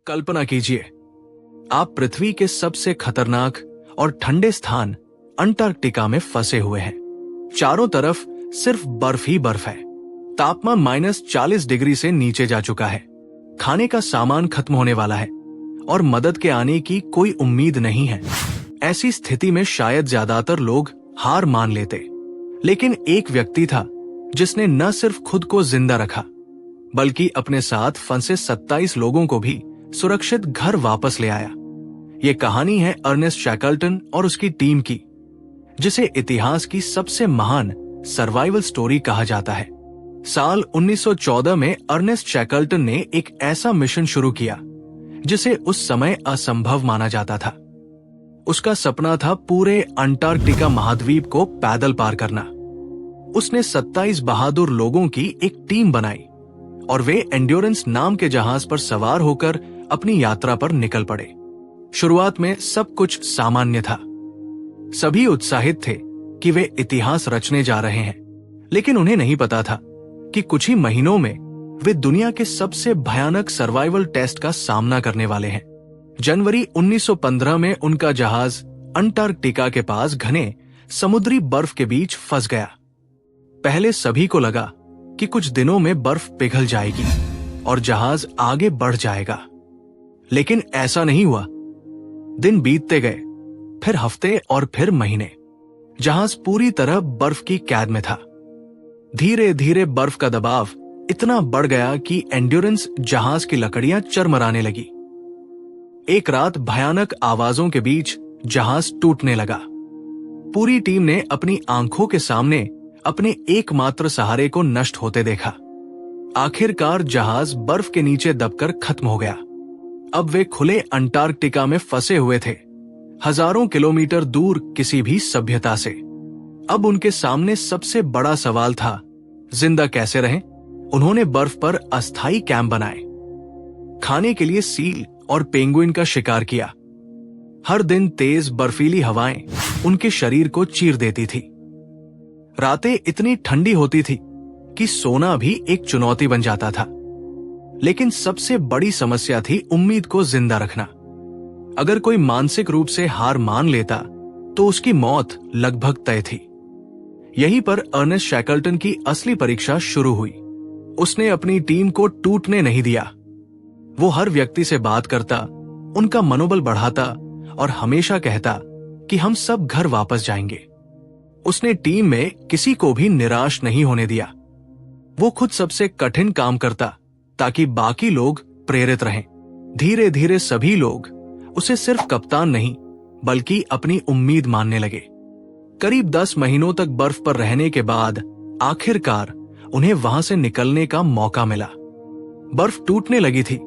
कल्पना कीजिए, आप पृथ्वी के सबसे खतरनाक और ठंडे स्थान अंटार्कटिका में फंसे हुए हैं। चारों तरफ सिर्फ बर्फ ही बर्फ है। तापमान -40 डिग्री से नीचे जा चुका है। खाने का सामान खत्म होने वाला है और मदद के आने की कोई उम्मीद नहीं है। ऐसी स्थिति में शायद ज्यादातर लोग हार मान लेते, लेकिन एक व्यक्ति था जिसने न सिर्फ खुद को जिंदा रखा, बल्कि अपने साथ फंसे 27 लोगों को भी सुरक्षित घर वापस ले आया। ये कहानी है अर्नेस्ट शैकल्टन और उसकी टीम की, जिसे इतिहास की सबसे महान सर्वाइवल स्टोरी कहा जाता है। साल 1914 में अर्नेस्ट शैकल्टन ने एक ऐसा मिशन शुरू किया जिसे उस समय असंभव माना जाता था। उसका सपना था पूरे अंटार्कटिका महाद्वीप को पैदल पार करना। उसने 27 बहादुर लोगों की एक टीम बनाई और वे एंड्योरेंस नाम के जहाज पर सवार होकर अपनी यात्रा पर निकल पड़े। शुरुआत में सब कुछ सामान्य था। सभी उत्साहित थे कि वे इतिहास रचने जा रहे हैं, लेकिन उन्हें नहीं पता था कि कुछ ही महीनों में वे दुनिया के सबसे भयानक सर्वाइवल टेस्ट का सामना करने वाले हैं। जनवरी 1915 में उनका जहाज अंटार्कटिका के पास घने समुद्री बर्फ के बीच फंस गया। पहले सभी को लगा कि कुछ दिनों में बर्फ पिघल जाएगी और जहाज आगे बढ़ जाएगा, लेकिन ऐसा नहीं हुआ। दिन बीतते गए, फिर हफ्ते और फिर महीने। जहाज पूरी तरह बर्फ की कैद में था। धीरे धीरे बर्फ का दबाव इतना बढ़ गया कि एंड्योरेंस जहाज की लकड़ियां चरमराने लगी। एक रात भयानक आवाजों के बीच जहाज टूटने लगा। पूरी टीम ने अपनी आंखों के सामने अपने एकमात्र सहारे को नष्ट होते देखा। आखिरकार जहाज बर्फ के नीचे दबकर खत्म हो गया। अब वे खुले अंटार्कटिका में फंसे हुए थे, हजारों किलोमीटर दूर किसी भी सभ्यता से। अब उनके सामने सबसे बड़ा सवाल था, जिंदा कैसे रहें? उन्होंने बर्फ पर अस्थायी कैंप बनाए, खाने के लिए सील और पेंगुइन का शिकार किया। हर दिन तेज बर्फीली हवाएं उनके शरीर को चीर देती थी। रातें इतनी ठंडी होती थी कि सोना भी एक चुनौती बन जाता था। लेकिन सबसे बड़ी समस्या थी उम्मीद को जिंदा रखना। अगर कोई मानसिक रूप से हार मान लेता तो उसकी मौत लगभग तय थी। यहीं पर अर्नेस्ट शैकल्टन की असली परीक्षा शुरू हुई। उसने अपनी टीम को टूटने नहीं दिया। वो हर व्यक्ति से बात करता, उनका मनोबल बढ़ाता और हमेशा कहता कि हम सब घर वापस जाएंगे। उसने टीम में किसी को भी निराश नहीं होने दिया। वो खुद सबसे कठिन काम करता ताकि बाकी लोग प्रेरित रहें। धीरे धीरे सभी लोग उसे सिर्फ कप्तान नहीं बल्कि अपनी उम्मीद मानने लगे। करीब 10 महीनों तक बर्फ पर रहने के बाद आखिरकार उन्हें वहां से निकलने का मौका मिला। बर्फ टूटने लगी थी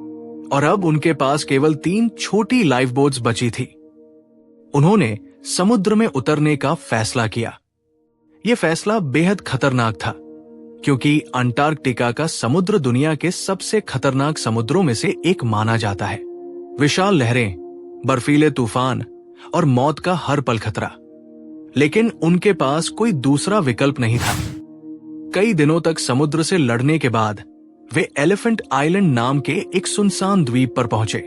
और अब उनके पास केवल 3 छोटी लाइफ बोट्स बची थी। उन्होंने समुद्र में उतरने का फैसला किया। यह फैसला बेहद खतरनाक था, क्योंकि अंटार्कटिका का समुद्र दुनिया के सबसे खतरनाक समुद्रों में से एक माना जाता है। विशाल लहरें, बर्फीले तूफान और मौत का हर पल खतरा। लेकिन उनके पास कोई दूसरा विकल्प नहीं था। कई दिनों तक समुद्र से लड़ने के बाद वे एलिफेंट आइलैंड नाम के एक सुनसान द्वीप पर पहुंचे।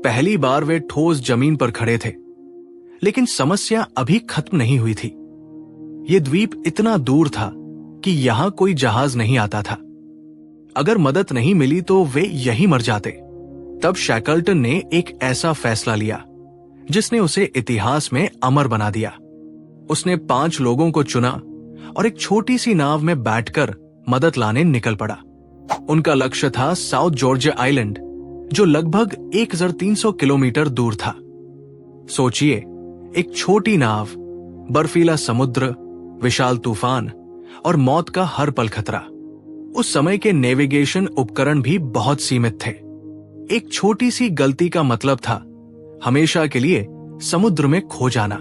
पहली बार वे ठोस जमीन पर खड़े थे, लेकिन समस्या अभी खत्म नहीं हुई थी। यह द्वीप इतना दूर था कि यहां कोई जहाज नहीं आता था। अगर मदद नहीं मिली तो वे यहीं मर जाते। तब शैकल्टन ने एक ऐसा फैसला लिया जिसने उसे इतिहास में अमर बना दिया। उसने 5 लोगों को चुना और एक छोटी सी नाव में बैठकर मदद लाने निकल पड़ा। उनका लक्ष्य था साउथ जॉर्जिया आइलैंड, जो लगभग 1300 किलोमीटर दूर था। सोचिए, एक छोटी नाव, बर्फीला समुद्र, विशाल तूफान और मौत का हर पल खतरा। उस समय के नेविगेशन उपकरण भी बहुत सीमित थे। एक छोटी सी गलती का मतलब था हमेशा के लिए समुद्र में खो जाना।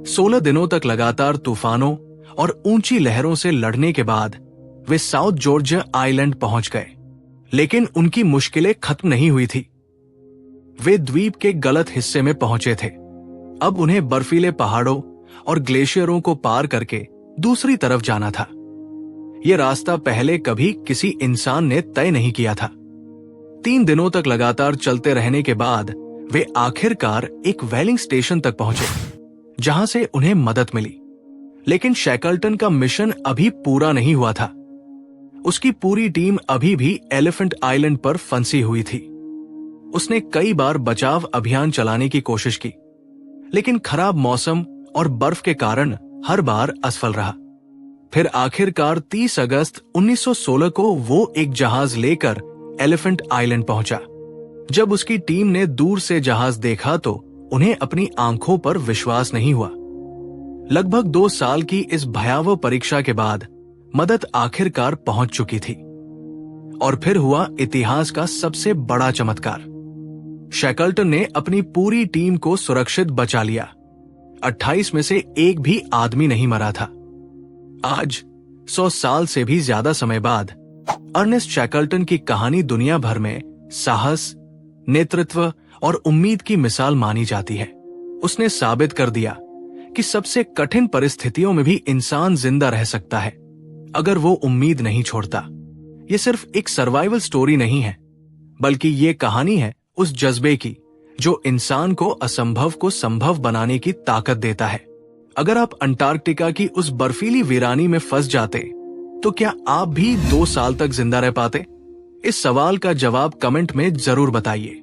16 दिनों तक लगातार तूफानों और ऊंची लहरों से लड़ने के बाद वे साउथ जॉर्जिया आइलैंड पहुंच गए। लेकिन उनकी मुश्किलें खत्म नहीं हुई थी। वे द्वीप के गलत हिस्से में पहुंचे थे। अब उन्हें बर्फीले पहाड़ों और ग्लेशियरों को पार करके दूसरी तरफ जाना था। यह रास्ता पहले कभी किसी इंसान ने तय नहीं किया था। 3 दिनों तक लगातार चलते रहने के बाद वे आखिरकार एक वेलिंग स्टेशन तक पहुंचे, जहां से उन्हें मदद मिली। लेकिन शैकल्टन का मिशन अभी पूरा नहीं हुआ था। उसकी पूरी टीम अभी भी एलिफेंट आइलैंड पर फंसी हुई थी। उसने कई बार बचाव अभियान चलाने की कोशिश की, लेकिन खराब मौसम और बर्फ के कारण हर बार असफल रहा। फिर आखिरकार 30 अगस्त 1916 को वो एक जहाज लेकर एलिफेंट आइलैंड पहुंचा। जब उसकी टीम ने दूर से जहाज देखा तो उन्हें अपनी आंखों पर विश्वास नहीं हुआ। लगभग 2 साल की इस भयावह परीक्षा के बाद मदद आखिरकार पहुंच चुकी थी। और फिर हुआ इतिहास का सबसे बड़ा चमत्कार। शैकल्टन ने अपनी पूरी टीम को सुरक्षित बचा लिया। 28 में से एक भी आदमी नहीं मरा था। आज 100 साल से भी ज्यादा समय बाद अर्नेस्ट शैकल्टन की कहानी दुनिया भर में साहस, नेतृत्व और उम्मीद की मिसाल मानी जाती है। उसने साबित कर दिया कि सबसे कठिन परिस्थितियों में भी इंसान जिंदा रह सकता है, अगर वो उम्मीद नहीं छोड़ता। ये सिर्फ एक सर्वाइवल स्टोरी नहीं है, बल्कि ये कहानी है उस जज्बे की जो इंसान को असंभव को संभव बनाने की ताकत देता है। अगर आप अंटार्कटिका की उस बर्फीली वीरानी में फंस जाते, तो क्या आप भी 2 साल तक जिंदा रह पाते? इस सवाल का जवाब कमेंट में जरूर बताइए।